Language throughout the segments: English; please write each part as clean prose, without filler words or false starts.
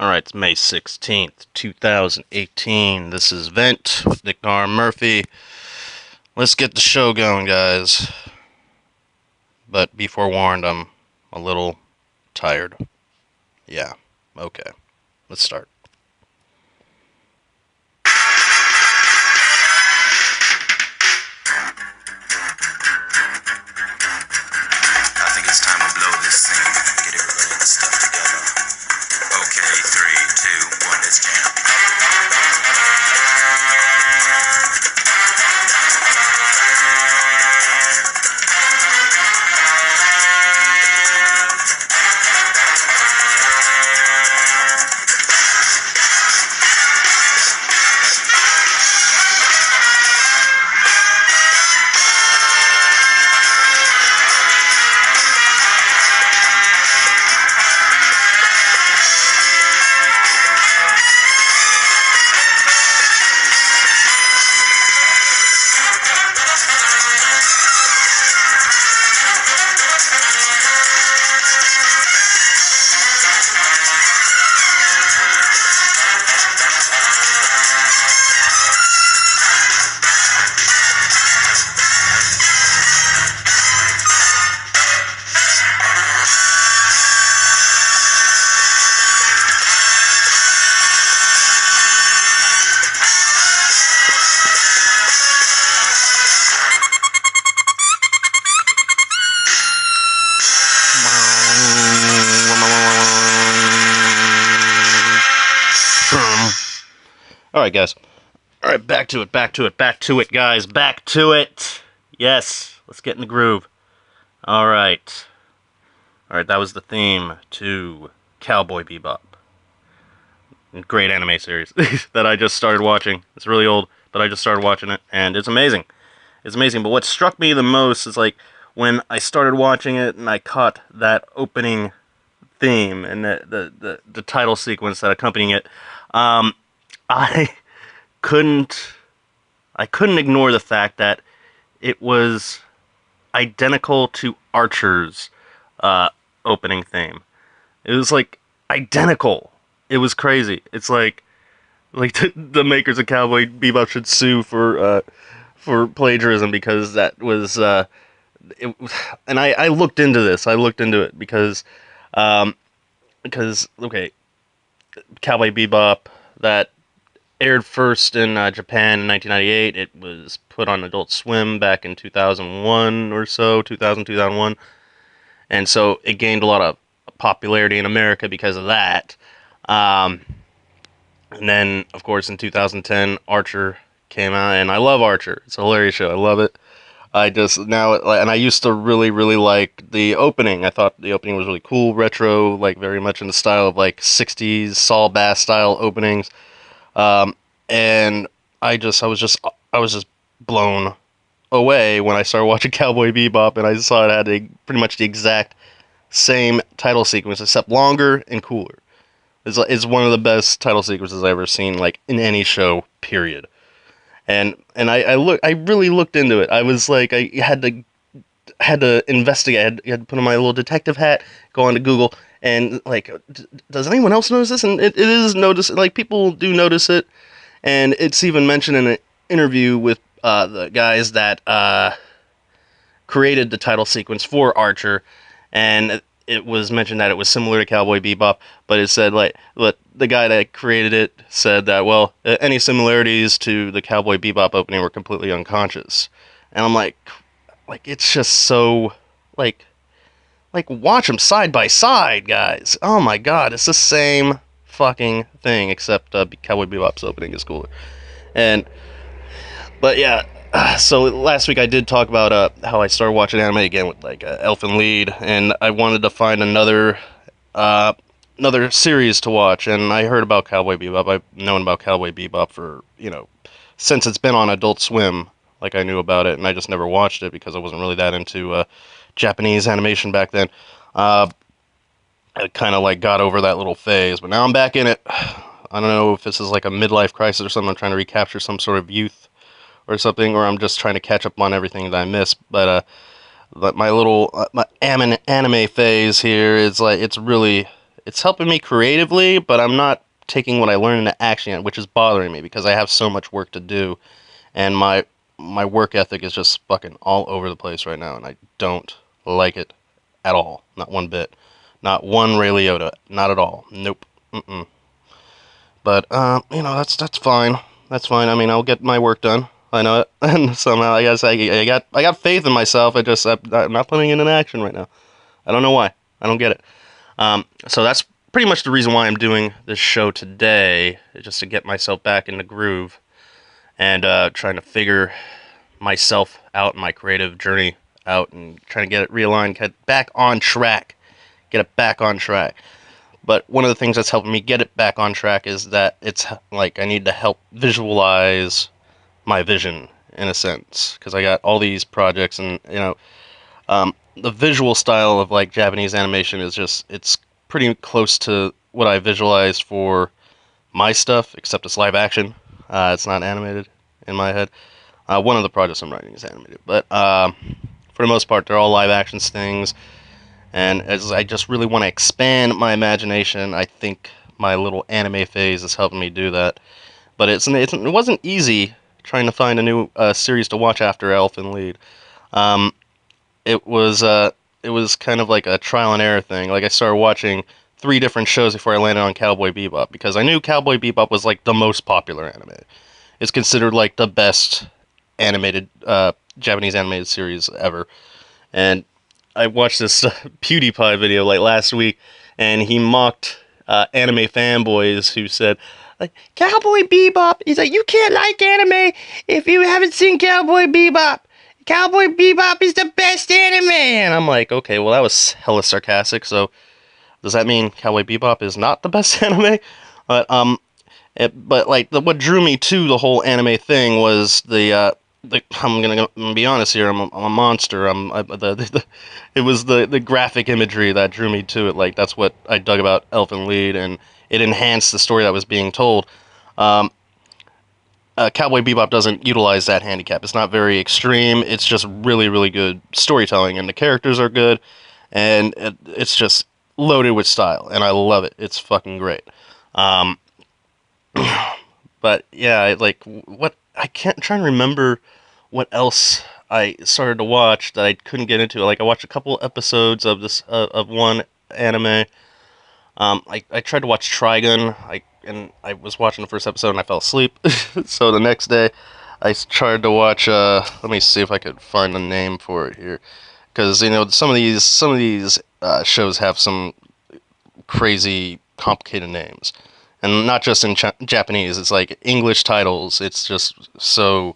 Alright, it's May 16th, 2018. This is Vent with Nick Nar Murphy. Let's get the show going, guys. But be forewarned, I'm a little tired. Yeah, okay. Let's start. I think it's time to blow this scene. Get everybody in the stuff together. Okay, 3, 2, 1, let's jam. Alright, guys. Alright, back to it, guys. Back to it! Yes, let's get in the groove. Alright. Alright, that was the theme to Cowboy Bebop. Great anime series that I just started watching. It's really old, but I just started watching it, and it's amazing. It's amazing, but what struck me the most is, like, when I started watching it and I caught that opening theme and the title sequence that accompanying it, I couldn't ignore the fact that it was identical to Archer's opening theme. It was like identical. It was crazy. It's like the makers of Cowboy Bebop should sue for plagiarism, because that was and I looked into this. I looked into it because okay, Cowboy Bebop, that aired first in Japan in 1998. It was put on Adult Swim back in 2001 or so, 2001. And so it gained a lot of popularity in America because of that. And then, of course, in 2010, Archer came out, and I love Archer. It's a hilarious show. I love it. And I used to really, really like the opening. I thought the opening was really cool, retro, like very much in the style of like 60s Saul Bass style openings. And I was just blown away when I started watching Cowboy Bebop, and I saw it had pretty much the exact same title sequence, except longer and cooler. It's one of the best title sequences I've ever seen, like, in any show, period. And I really looked into it. I was like, I had to investigate. I had to put on my little detective hat, go onto Google, and like, does anyone else notice this? And it is noticed. Like, people do notice it, and it's even mentioned in an interview with the guys that created the title sequence for Archer, and it was mentioned that it was similar to Cowboy Bebop, but it said, like, the guy that created it said that, well, any similarities to the Cowboy Bebop opening were completely unconscious. And I'm like, it's just so, like, watch them side by side, guys. Oh my god, it's the same fucking thing, except Cowboy Bebop's opening is cooler. But yeah, so last week I did talk about how I started watching anime again with, like, Elfen Lied, and I wanted to find another series to watch, and I heard about Cowboy Bebop. I've known about Cowboy Bebop for, since it's been on Adult Swim. Like, I knew about it, and I just never watched it because I wasn't really that into Japanese animation back then. I kind of, like, got over that little phase, but now I'm back in it. I don't know if this is like a midlife crisis or something. I'm trying to recapture some sort of youth or something, or I'm just trying to catch up on everything that I missed. But my little my anime phase here is like, it's really it's helping me creatively, but I'm not taking what I learned into action yet, which is bothering me because I have so much work to do, and my work ethic is just fucking all over the place right now, and I don't like it at all. Not one bit. Not one Ray Liotta. Not at all. Nope. Mm-mm. But that's fine. That's fine. I mean, I'll get my work done. I know it, and somehow I guess I got faith in myself. I'm not putting it in action right now. I don't know why. I don't get it. So that's pretty much the reason why I'm doing this show today, just to get myself back in the groove and trying to figure myself out, my creative journey out, and trying to get it realigned, get back on track, get it back on track. But one of the things that's helping me get it back on track is that it's like I need to help visualize my vision in a sense, because I got all these projects, and the visual style of like Japanese animation is just it's pretty close to what I visualized for my stuff, except it's live action. It's not animated in my head. One of the projects I'm writing is animated, but for the most part, they're all live action things. And as I just really want to expand my imagination, I think my little anime phase is helping me do that. But it wasn't easy trying to find a new series to watch after Elfen Lied. Um, it was kind of like a trial and error thing. Like I started watching 3 different shows before I landed on Cowboy Bebop, because I knew Cowboy Bebop was like the most popular anime. It's considered like the best animated Japanese animated series ever. And I watched this PewDiePie video like last week, and he mocked anime fanboys who said, like, Cowboy Bebop, he's like, you can't like anime if you haven't seen Cowboy Bebop. Cowboy Bebop is the best anime. And I'm like, okay, well, that was hella sarcastic. So does that mean Cowboy Bebop is not the best anime? But what drew me to the whole anime thing was I'm gonna be honest here. I'm a monster. It was the graphic imagery that drew me to it. Like that's what I dug about Elfen Lied, and it enhanced the story that was being told. Cowboy Bebop doesn't utilize that handicap. It's not very extreme. It's just really, really good storytelling, and the characters are good, and it's just loaded with style, and I love it. It's fucking great. But yeah, I can't try and remember what else I started to watch that I couldn't get into. Like I watched a couple episodes of this of one anime. I tried to watch Trigun. I was watching the first episode and I fell asleep. So the next day, I tried to watch. Let me see if I could find a name for it here, because some of these shows have some crazy complicated names, and not just in Japanese. It's like English titles. It's just so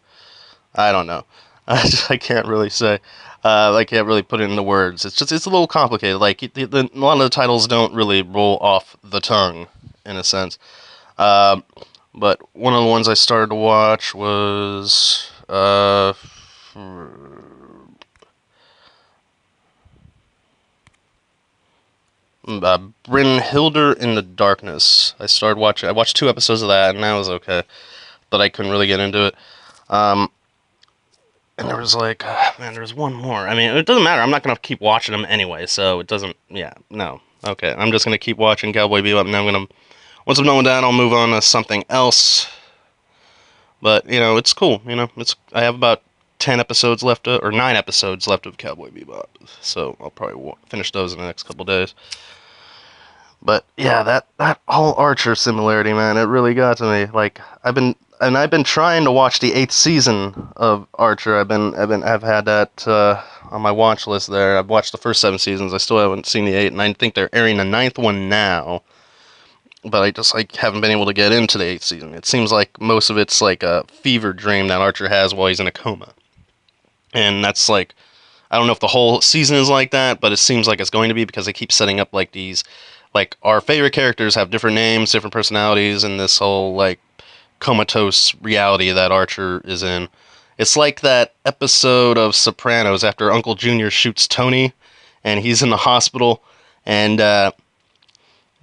I don't know. I can't really say. I can't really put it into words. It's a little complicated. Like a lot of the titles don't really roll off the tongue, in a sense. But one of the ones I started to watch was Brynhildr in the Darkness. I watched 2 episodes of that, and that was okay, but I couldn't really get into it. And there was there was one more. I mean, it doesn't matter. I'm not gonna keep watching them anyway, so it doesn't. Yeah, no. Okay, I'm just gonna keep watching Cowboy Bebop, and once I'm done with that, I'll move on to something else. But it's cool. I have about 10 episodes left, or 9 episodes left of Cowboy Bebop, so I'll probably finish those in the next couple days. But yeah, that whole Archer similarity, man, it really got to me. Like I've been trying to watch the 8th season of Archer. I've had that on my watch list there. I've watched the first 7 seasons. I still haven't seen the 8, and I think they're airing the 9th one now. But I haven't been able to get into the 8th season. It seems like most of it's like a fever dream that Archer has while he's in a coma. And that's like, I don't know if the whole season is like that, but it seems like it's going to be, because they keep setting up like these, like our favorite characters have different names, different personalities, and this whole like comatose reality that Archer is in. It's like that episode of Sopranos after Uncle Junior shoots Tony, and he's in the hospital, and yeah,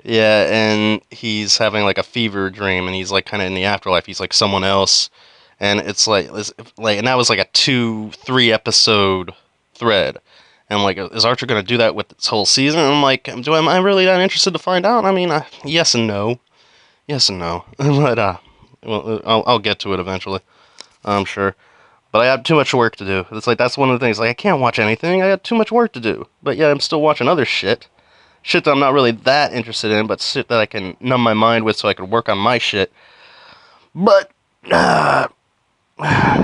and he's having like a fever dream, and he's like kind of in the afterlife. He's like someone else, and and that was like a 2-3 episode thread, And like, is Archer going to do that with this whole season? And I'm like, am I really that interested to find out? I mean, yes and no. Yes and no. But, well, I'll get to it eventually. I'm sure. But I have too much work to do. It's like, that's one of the things. Like, I can't watch anything. I got too much work to do. But yeah, I'm still watching other shit. Shit that I'm not really that interested in, but shit that I can numb my mind with so I can work on my shit. But,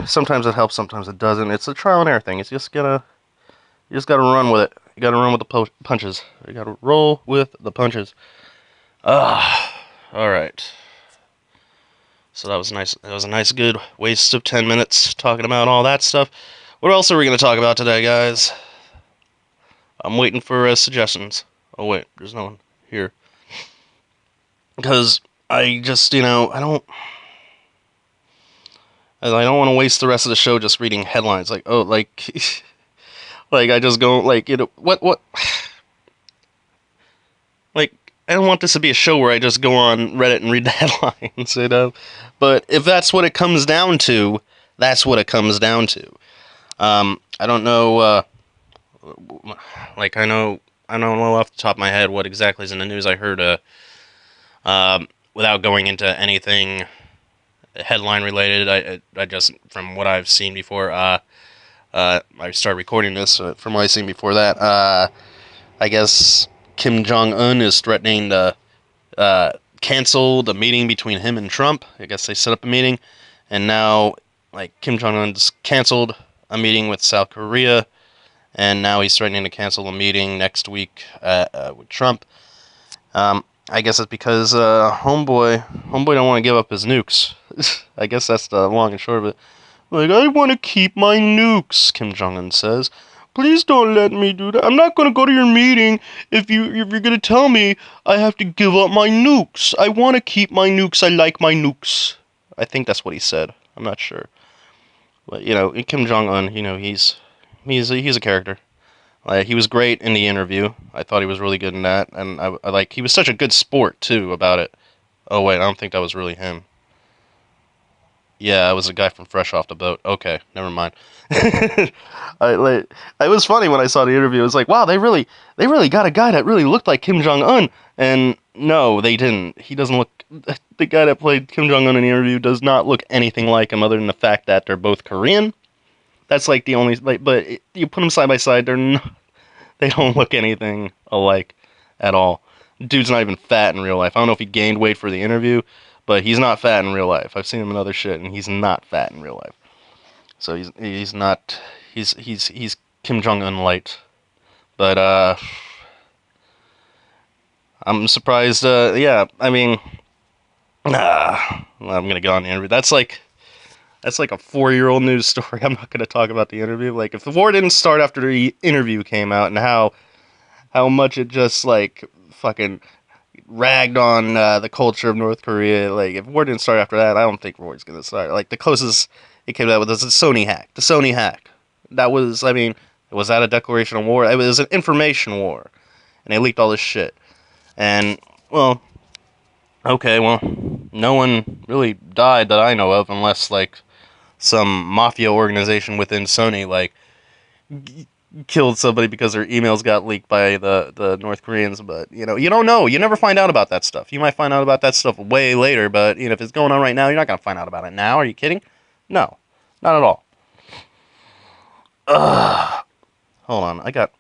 sometimes it helps, sometimes it doesn't. It's a trial and error thing. You just gotta run with it. You gotta run with the punches. You gotta roll with the punches. Alright. So that was nice. That was a nice, good waste of 10 minutes talking about all that stuff. What else are we going to talk about today, guys? I'm waiting for suggestions. Oh, wait. There's no one here. Because I just, I don't want to waste the rest of the show just reading headlines. Like, oh, like, like, I just go, like, what? Like, I don't want this to be a show where I just go on Reddit and read the headlines, But if that's what it comes down to, that's what it comes down to. I don't know, like, I don't know off the top of my head what exactly is in the news. I heard, without going into anything headline related, I just, from what I've seen before, I started recording this, from what I've seen before that, I guess Kim Jong-un is threatening to cancel the meeting between him and Trump. I guess they set up a meeting, and now, like, Kim Jong-un's canceled a meeting with South Korea, and now he's threatening to cancel a meeting next week with Trump. I guess it's because homeboy don't want to give up his nukes. I guess that's the long and short of it. Like, I want to keep my nukes, Kim Jong-un says. Please don't let me do that. I'm not going to go to your meeting if you're going to tell me I have to give up my nukes. I want to keep my nukes. I like my nukes. I think that's what he said. I'm not sure. But, Kim Jong-un, he's a character. He was great in the interview. I thought he was really good in that. And he was such a good sport, too, about it. Oh, wait, I don't think that was really him. Yeah, it was a guy from Fresh Off the Boat. Okay, never mind. It was funny when I saw the interview. It was like, wow, they really got a guy that really looked like Kim Jong-un. And no, they didn't. He doesn't look. The guy that played Kim Jong-un in the interview does not look anything like him, other than the fact that they're both Korean. That's like the only. But you put them side by side, they don't look anything alike at all. Dude's not even fat in real life. I don't know if he gained weight for the interview, but he's not fat in real life. I've seen him in other shit, and he's not fat in real life. So he's not. He's Kim Jong-un light. But I'm surprised. Yeah, I mean, I'm gonna go on the interview. That's like a 4-year-old news story. I'm not gonna talk about the interview. Like, if the war didn't start after the interview came out, and how much it just like fucking ragged on the culture of North Korea. Like, if war didn't start after that, I don't think war's gonna start. Like, the closest it came out with was the Sony hack. The Sony hack. That was, I mean, was that a declaration of war? It was an information war, and they leaked all this shit. And, well, okay, well, no one really died that I know of, unless, like, some mafia organization within Sony, like, killed somebody because their emails got leaked by the North Koreans. But, you don't know. You never find out about that stuff. You might find out about that stuff way later, but, if it's going on right now, you're not going to find out about it now. Are you kidding? No, not at all. Hold on. I got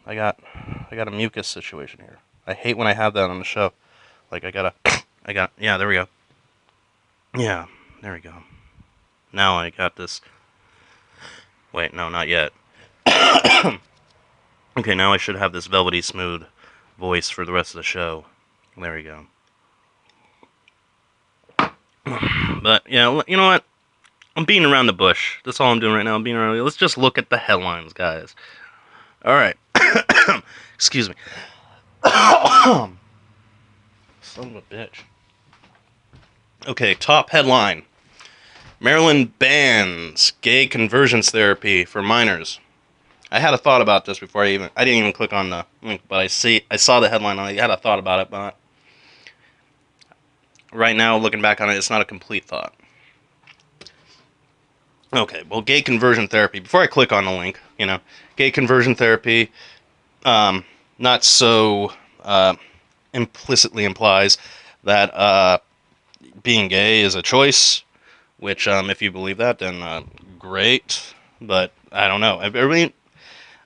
a mucus situation here. I hate when I have that on the show. Like, yeah, there we go. Yeah, there we go. Now I got this. Wait, no, not yet. Okay, now I should have this velvety smooth voice for the rest of the show. There we go. But, yeah, you know what? I'm beating around the bush. That's all I'm doing right now. I'm beating around. Let's just look at the headlines, guys. Alright. Excuse me. Son of a bitch. Okay, top headline. Maryland bans gay conversions therapy for minors. I had a thought about this before I didn't even click on the link, but I saw the headline and I had a thought about it, but right now, looking back on it, it's not a complete thought. Okay, well, gay conversion therapy. Before I click on the link, You know, gay conversion therapy, not so implicitly implies that being gay is a choice. Which, if you believe that, then great. But I don't know. I mean,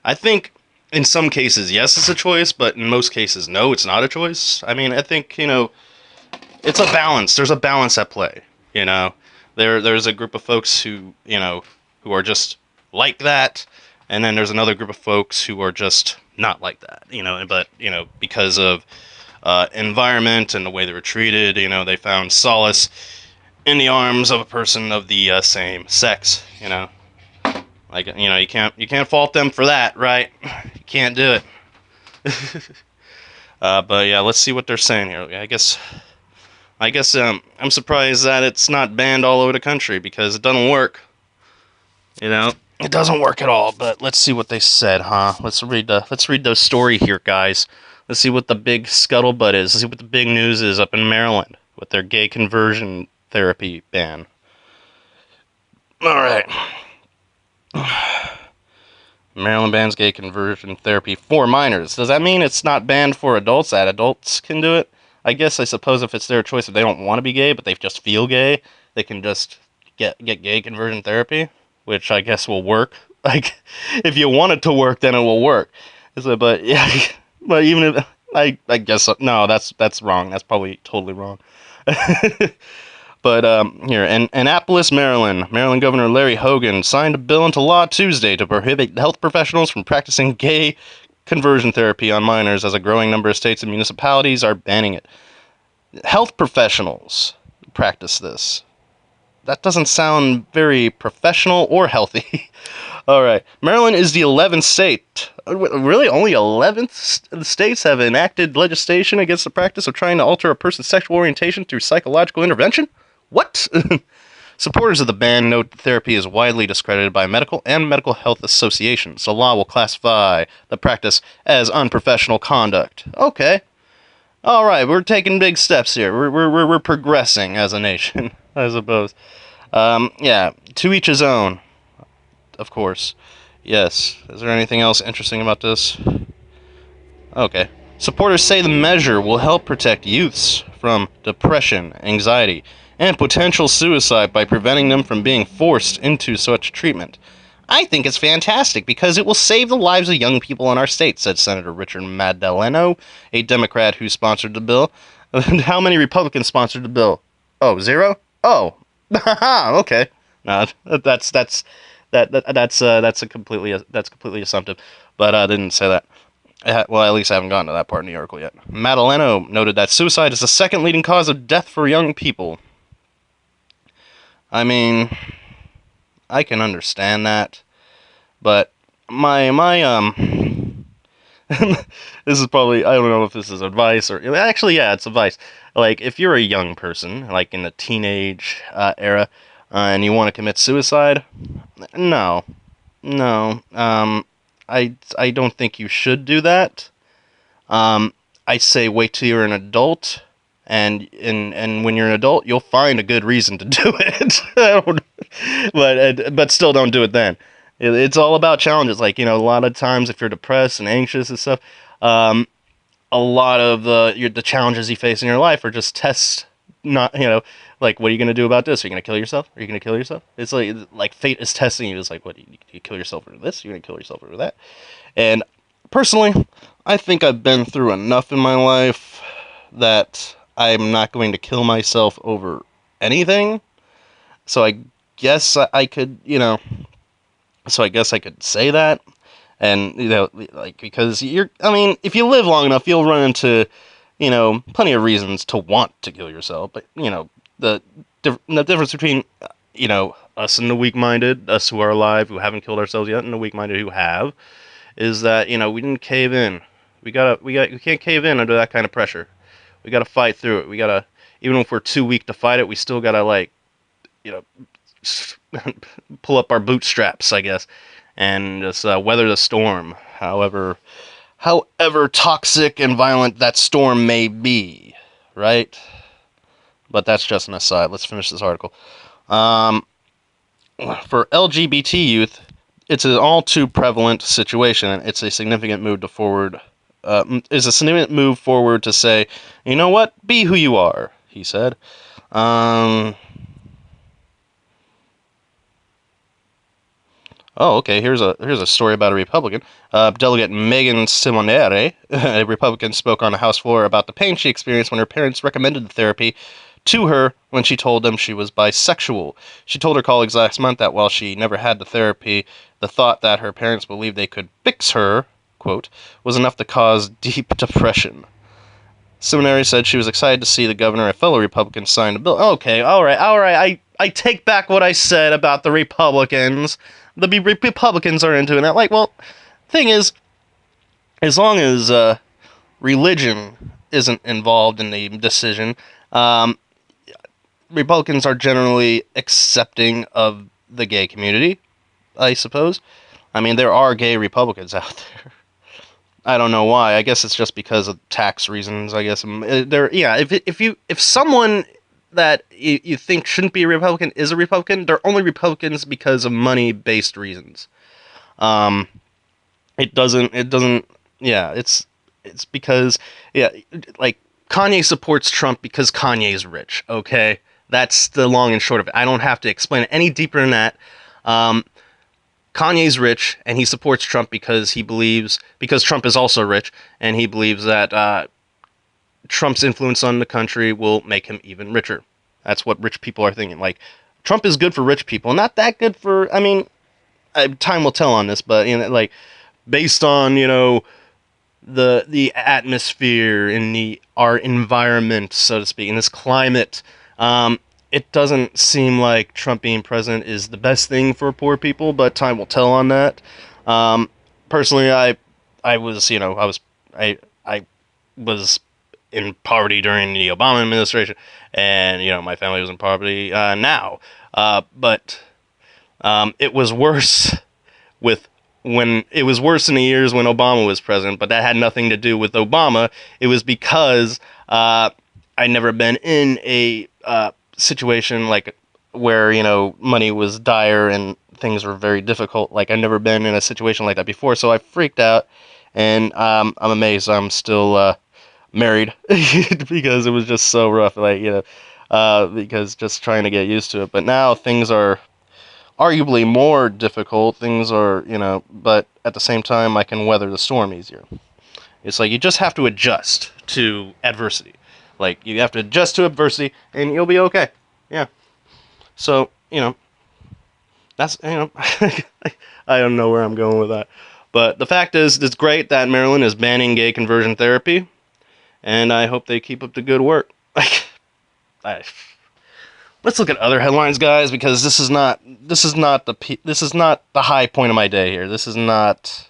I think in some cases, yes, it's a choice, but in most cases, no, it's not a choice. I mean, I think, it's a balance. There's a balance at play. You know, there's a group of folks who, who are just like that, and then there's another group of folks who are just not like that. But because of environment and the way they were treated, they found solace in the arms of a person of the same sex. Like you can't fault them for that, right? You can't do it. But yeah, let's see what they're saying here. I guess I'm surprised that it's not banned all over the country because it doesn't work. It doesn't work at all. But let's see what they said, huh? Let's read the story here, guys. Let's see what the big scuttlebutt is. Let's see what the big news is up in Maryland with their gay conversion therapy ban. All right. Maryland bans gay conversion therapy for minors. Does that mean it's not banned for adults? That adults can do it? I suppose if it's their choice, if they don't want to be gay, but they just feel gay, they can just get gay conversion therapy, which I guess will work. Like, if you want it to work, then it will work. But yeah, but even if I guess no, that's wrong. That's probably totally wrong. But here, in Annapolis, Maryland Governor Larry Hogan signed a bill into law Tuesday to prohibit health professionals from practicing gay conversion therapy on minors, as a growing number of states and municipalities are banning it. Health professionals practice this. That doesn't sound very professional or healthy. All right. Maryland is the 11th state. Really? Only 11 states have enacted legislation against the practice of trying to alter a person's sexual orientation through psychological intervention? What? Supporters of the ban note that therapy is widely discredited by medical and mental health associations. The law will classify the practice as unprofessional conduct. Okay. All right, we're taking big steps here. We're progressing as a nation, I suppose. Yeah, to each his own, of course. Yes. Is there anything else interesting about this? Okay. Supporters say the measure will help protect youths from depression, anxiety, and potential suicide by preventing them from being forced into such treatment. I think it's fantastic because it will save the lives of young people in our state, said Senator Richard Madaleno, a Democrat who sponsored the bill. How many Republicans sponsored the bill? Oh, 0? Oh, okay. No, that's completely assumptive, but I didn't say that. Well, at least I haven't gotten to that part in the article yet. Madaleno noted that suicide is the second leading cause of death for young people. I mean, I can understand that, but my this is probably, I don't know if this is advice or, actually, yeah, it's advice. Like, if you're a young person, like in the teenage era, and you want to commit suicide, no, I don't think you should do that. I say wait till you're an adult. And when you're an adult, you'll find a good reason to do it. But still don't do it then. It's all about challenges. Like, a lot of times if you're depressed and anxious and stuff, a lot of the challenges you face in your life are just tests. Not, like, what are you going to do about this? Are you going to kill yourself? Are you going to kill yourself? It's like fate is testing you. It's like, what, you kill yourself over this? You're going to kill yourself over that? And personally, I think I've been through enough in my life that I'm not going to kill myself over anything. So I guess I could, so I guess I could say that. And, like, because if you live long enough, you'll run into, plenty of reasons to want to kill yourself. But, the difference between, us and the weak-minded, us who are alive, who haven't killed ourselves yet, and the weak-minded who have, is that, we didn't cave in. We can't cave in under that kind of pressure. We gotta fight through it. We gotta, even if we're too weak to fight it, we still gotta, pull up our bootstraps, I guess, and just weather the storm, however toxic and violent that storm may be, right? But that's just an aside. Let's finish this article. For LGBT youth, it's an all too prevalent situation, and it's a significant move to forward. Is a significant move forward to say, you know what, be who you are, he said. Oh, okay. Here's a story about a Republican. Delegate Megan Simonere, a Republican, spoke on the House floor about the pain she experienced when her parents recommended the therapy to her when she told them she was bisexual. She told her colleagues last month that while she never had the therapy, the thought that her parents believed they could fix her, quote, was enough to cause deep depression. Seminary said she was excited to see the governor and fellow Republicans sign the bill. Okay, all right. I take back what I said about the Republicans. The Republicans are into it. Like, well, thing is, as long as religion isn't involved in the decision, Republicans are generally accepting of the gay community, I suppose. I mean, there are gay Republicans out there. I don't know why. I guess it's just because of tax reasons. I guess yeah. If someone that you think shouldn't be a Republican is a Republican, they're only Republicans because of money-based reasons. It doesn't. Yeah, it's because yeah, like Kanye supports Trump because Kanye's rich. Okay, that's the long and short of it. I don't have to explain it any deeper than that. Kanye's rich, and he supports Trump because Trump is also rich, and he believes that Trump's influence on the country will make him even richer. That's what rich people are thinking. Like, Trump is good for rich people, not that good for, I mean, time will tell on this, but, like, based on, the atmosphere in our environment, so to speak, in this climate, it doesn't seem like Trump being president is the best thing for poor people, but time will tell on that. Personally, I was in poverty during the Obama administration, and my family was in poverty now. But it was worse it was worse in the years when Obama was president, but that had nothing to do with Obama. It was because I'd never been in a situation like where money was dire and things were very difficult. Like, I'd never been in a situation like that before, so I freaked out, and I'm amazed I'm still married because it was just so rough. Like, because just trying to get used to it. But now things are arguably more difficult. Things are, but at the same time I can weather the storm easier. It's like you just have to adjust to adversity. Like, you have to adjust to adversity, and you'll be okay. Yeah. So, that's, I don't know where I'm going with that. But the fact is, it's great that Maryland is banning gay conversion therapy, and I hope they keep up the good work. Let's look at other headlines, guys, because this is not the high point of my day here. This is not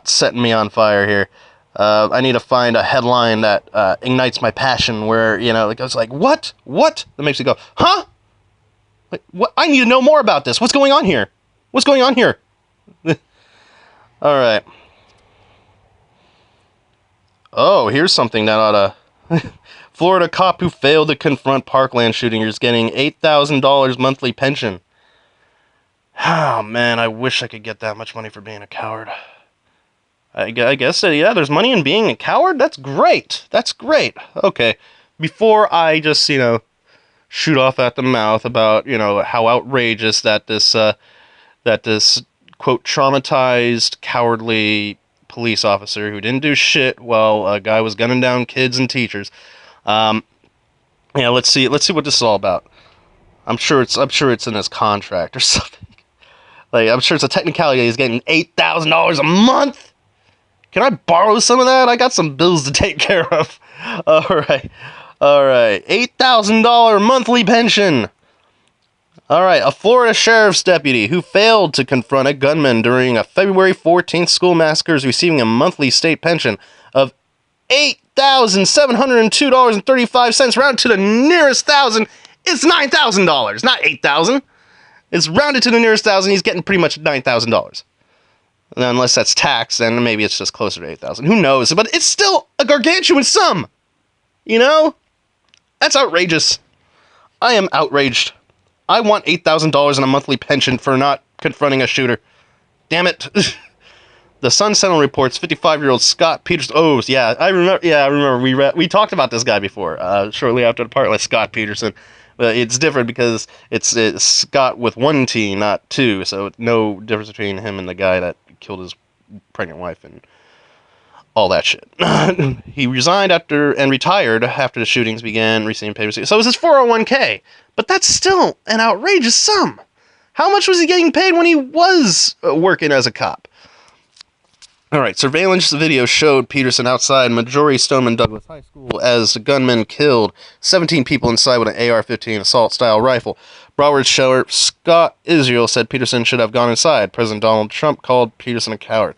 setting me on fire here. I need to find a headline that ignites my passion, where it goes like, what? That makes me go, huh? Like, what? I need to know more about this. What's going on here? All right. Oh, here's something that ought to. Florida cop who failed to confront Parkland shooting is getting $8,000 monthly pension. Oh man, I wish I could get that much money for being a coward. I guess, yeah, there's money in being a coward? That's great. Okay. Before I just, shoot off at the mouth about, how outrageous that this, quote, traumatized, cowardly police officer who didn't do shit while a guy was gunning down kids and teachers. Let's see what this is all about. I'm sure it's in his contract or something. Like, I'm sure it's a technicality. He's getting $8,000 a month. Can I borrow some of that? I got some bills to take care of. All right. $8,000 monthly pension. All right. A Florida sheriff's deputy who failed to confront a gunman during a February 14th school massacre is receiving a monthly state pension of $8,702.35. Rounded to the nearest thousand. It's $9,000, not $8,000. It's rounded to the nearest thousand. He's getting pretty much $9,000. Unless that's tax, then maybe it's just closer to $8,000. Who knows? But it's still a gargantuan sum. That's outrageous. I am outraged. I want $8,000 in a monthly pension for not confronting a shooter. Damn it. The Sun Sentinel reports 55-year-old Scott Peterson. Oh, yeah, I remember. Yeah, I remember. We talked about this guy before. Shortly after the part, like Scott Peterson. But it's different because it's Scott with one T, not two. So no difference between him and the guy that killed his pregnant wife and all that shit. He resigned after and retired after the shootings began, receiving payments. So it was his 401k. But that's still an outrageous sum. How much was he getting paid when he was working as a cop? All right, surveillance video showed Peterson outside Marjory Stoneman Douglas High School as the gunman killed 17 people inside with an AR-15 assault-style rifle. Broward Sheriff Scott Israel said Peterson should have gone inside. President Donald Trump called Peterson a coward.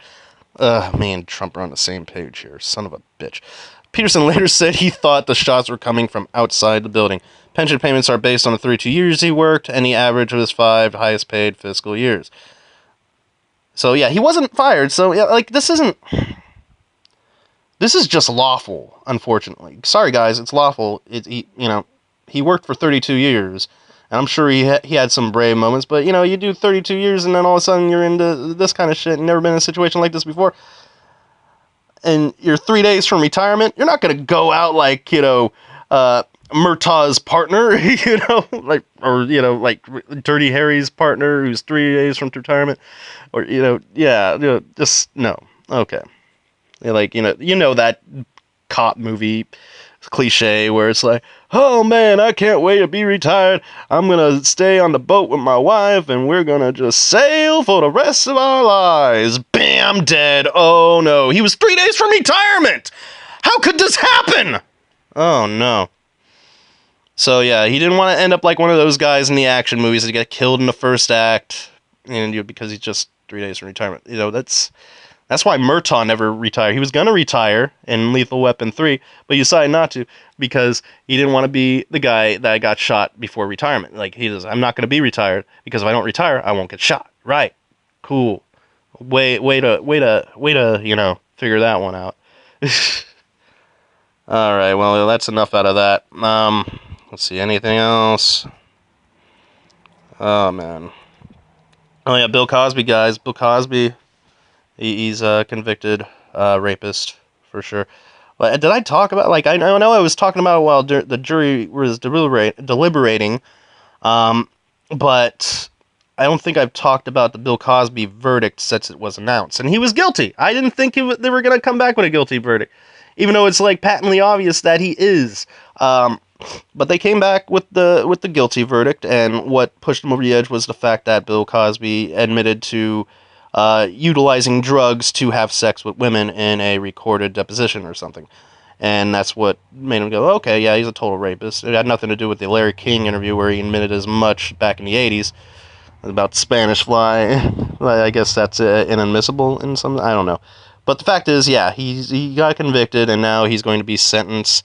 Me and Trump are on the same page here. Son of a bitch. Peterson later said he thought the shots were coming from outside the building. Pension payments are based on the 32 years he worked and the average of his 5 highest paid fiscal years. So, yeah, he wasn't fired. So, yeah, like, this is just lawful, unfortunately. Sorry, guys, it's lawful. He worked for 32 years, and I'm sure he had some brave moments, but, you do 32 years, and then all of a sudden you're into this kind of shit, and never been in a situation like this before, and you're 3 days from retirement, you're not going to go out like, Murtaugh's partner, like Dirty Harry's partner who's 3 days from retirement, or, just, no. Okay. Like, that cop movie cliche where it's like, oh man, I can't wait to be retired. I'm gonna stay on the boat with my wife and we're gonna just sail for the rest of our lives. Bam, dead. Oh no, he was 3 days from retirement. How could this happen? Oh no. So yeah, he didn't want to end up like one of those guys in the action movies that get killed in the first act, and because he's just 3 days from retirement. That's why Murtaugh never retired. He was gonna retire in Lethal Weapon 3, but he decided not to because he didn't want to be the guy that got shot before retirement. Like he says, I'm not gonna be retired because if I don't retire, I won't get shot. Right? Cool. Way to figure that one out. All right. Well, that's enough out of that. Let's see, anything else? Oh, man. Oh, yeah, Bill Cosby, guys. Bill Cosby, he's a convicted rapist, for sure. But did I talk about, I know I was talking about it while the jury was deliberating, but I don't think I've talked about the Bill Cosby verdict since it was announced. And he was guilty. I didn't think they were going to come back with a guilty verdict, even though it's, patently obvious that he is. But they came back with the guilty verdict, and what pushed them over the edge was the fact that Bill Cosby admitted to utilizing drugs to have sex with women in a recorded deposition or something. And that's what made him go, okay, yeah, he's a total rapist. It had nothing to do with the Larry King interview where he admitted as much back in the 80s about Spanish Fly. I guess that's inadmissible in some, I don't know. But the fact is, yeah, he got convicted, and now he's going to be sentenced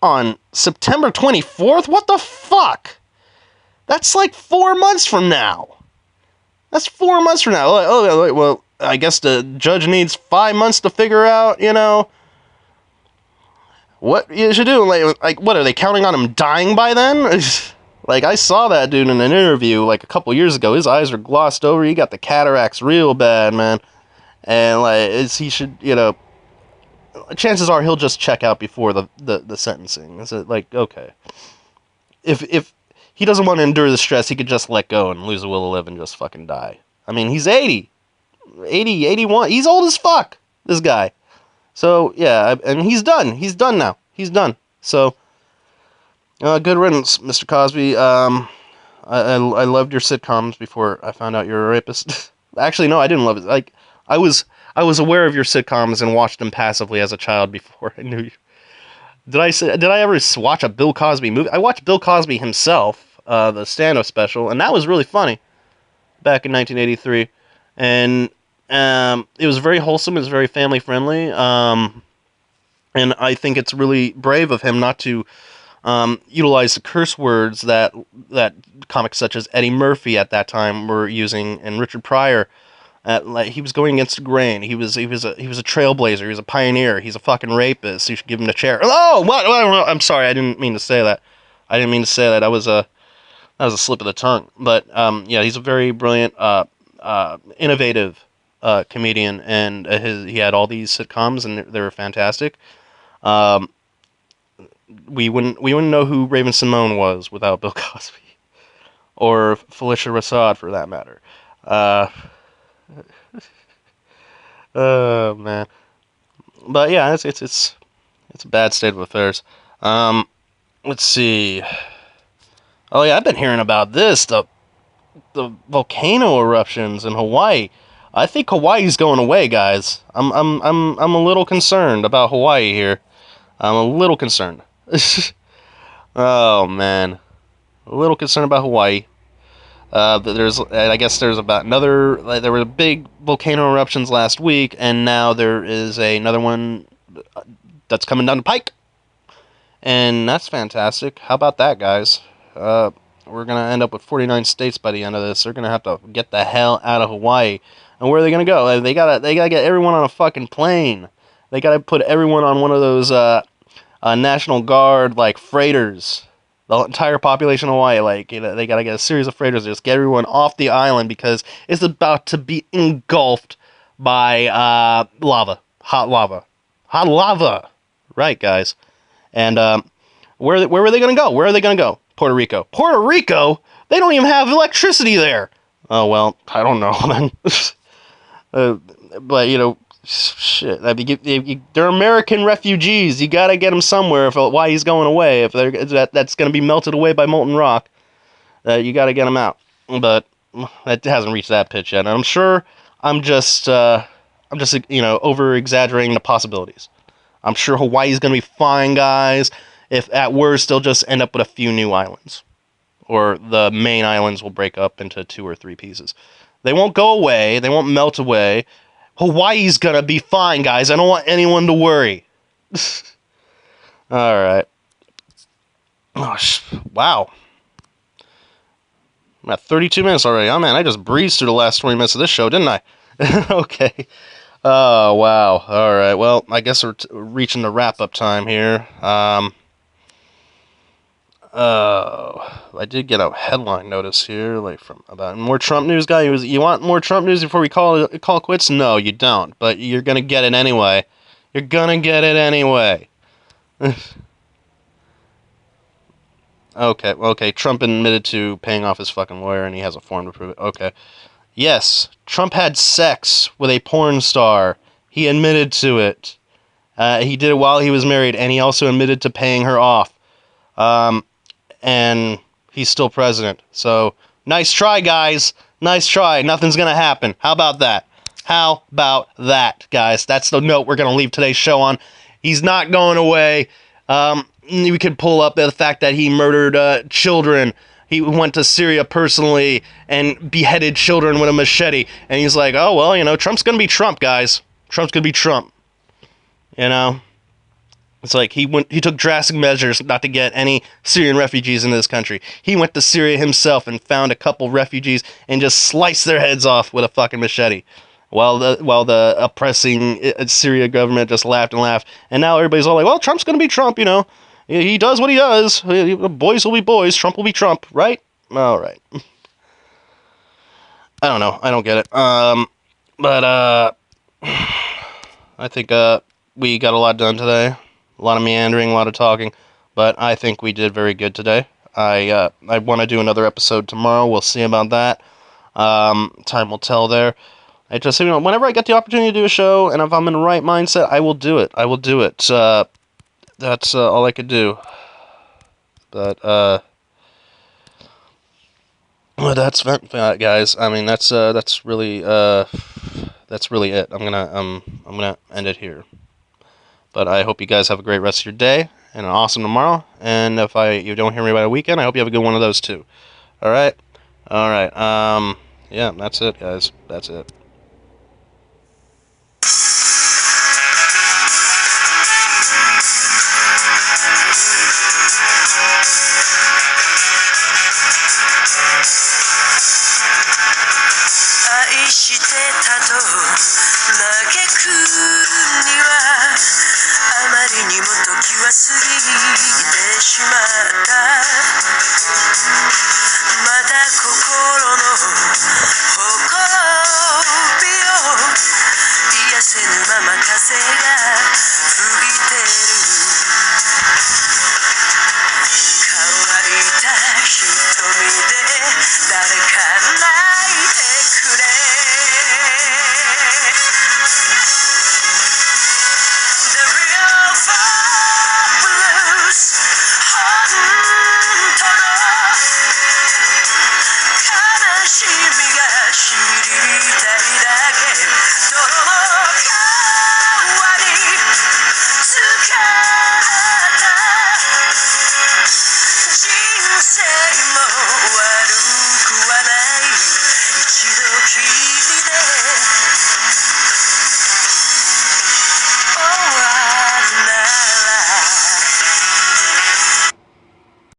on September 24th? What the fuck? That's 4 months from now. That's 4 months from now. Oh, well, I guess the judge needs 5 months to figure out, what you should do. What, are they counting on him dying by then? I saw that dude in an interview, a couple years ago. His eyes were glossed over. He got the cataracts real bad, man. And, he should, chances are he'll just check out before the sentencing. Is it okay? If he doesn't want to endure the stress, he could just let go and lose the will to live and just fucking die. I mean, he's 80, 81. He's old as fuck, this guy. So, yeah, and he's done. He's done now. He's done. So, good riddance, Mr. Cosby. I loved your sitcoms before I found out you're a rapist. Actually, no, I didn't love it. I was aware of your sitcoms and watched them passively as a child before I knew you. Did I ever watch a Bill Cosby movie? I watched Bill Cosby himself, the stand-up special, and that was really funny back in 1983. And it was very wholesome. It was very family-friendly. And I think it's really brave of him not to utilize the curse words that comics such as Eddie Murphy at that time were using, and Richard Pryor. He was going against the grain. He was a trailblazer. He was a pioneer. He's a fucking rapist. You should give him a chair. Oh, what? I'm sorry. I didn't mean to say that. I was That was a slip of the tongue. But yeah, he's a very brilliant, innovative comedian, and he had all these sitcoms, and they were fantastic. Um, we wouldn't know who Raven Simone was without Bill Cosby, or Felicia Rashad for that matter. Uh, oh man, but yeah, it's a bad state of affairs. Um, let's see. Oh yeah, I've been hearing about this the volcano eruptions in Hawaii. I think Hawaii's going away, guys. I'm a little concerned about Hawaii here. I'm a little concerned. Oh man, a little concerned about Hawaii. I guess there's about another. Like, there were big volcano eruptions last week, and now there is another one that's coming down the pike, and that's fantastic. How about that, guys? We're gonna end up with 49 states by the end of this. They're gonna have to get the hell out of Hawaii. And where are they gonna go? They gotta get everyone on a fucking plane. They gotta put everyone on one of those National Guard like freighters. The entire population of Hawaii, like, you know, they gotta get a series of freighters to just get everyone off the island because it's about to be engulfed by lava, hot lava, hot lava. Right, guys. And where were they gonna go? Where are they gonna go? Puerto Rico. Puerto Rico? They don't even have electricity there. Oh well, I don't know, man. But you know, shit. I mean, they're American refugees. You gotta get them somewhere. Why he's going away? If that's gonna be melted away by molten rock, you gotta get them out. But that hasn't reached that pitch yet. And I'm sure I'm just you know, over exaggerating the possibilities. I'm sure Hawaii's gonna be fine, guys. If at worst they'll just end up with a few new islands, or the main islands will break up into 2 or 3 pieces. They won't go away. They won't melt away. Hawaii's gonna be fine, guys. I don't want anyone to worry. All right. Oh, wow. I'm at 32 minutes already. Oh man, I just breezed through the last 20 minutes of this show, didn't I? Okay. Oh wow. All right. Well, I guess we're reaching the wrap-up time here. I did get a headline notice here, like from about more Trump news, guy. You want more Trump news before we call quits? No, you don't. But you're gonna get it anyway. You're gonna get it anyway. Okay. Trump admitted to paying off his fucking lawyer, and he has a form to prove it. Okay. Yes, Trump had sex with a porn star. He admitted to it. He did it while he was married, and he also admitted to paying her off. And he's still president. So, nice try, guys. Nice try. Nothing's going to happen. How about that? How about that, guys? That's the note we're going to leave today's show on. He's not going away. We could pull up the fact that he murdered children. He went to Syria personally and beheaded children with a machete. And he's like, oh, well, you know, Trump's going to be Trump, guys. Trump's going to be Trump. You know? It's like he took drastic measures not to get any Syrian refugees into this country. He went to Syria himself and found a couple refugees and just sliced their heads off with a fucking machete. While the oppressing Syria government just laughed and laughed. And now everybody's all like, well, Trump's going to be Trump, you know. He does what he does. Boys will be boys. Trump will be Trump, right? All right. I don't know. I don't get it. But I think we got a lot done today. A lot of meandering, a lot of talking, but I think we did very good today. I want to do another episode tomorrow. We'll see about that. Time will tell there. I just, you know, whenever I get the opportunity to do a show, and if I'm in the right mindset, I will do it. I will do it. That's all I could do. But well, that's guys. I mean, that's really it. I'm gonna end it here. But I hope you guys have a great rest of your day and an awesome tomorrow. And if you don't hear me by the weekend, I hope you have a good one of those too. All right. Yeah, that's it, guys. That's it. Johnny Cash.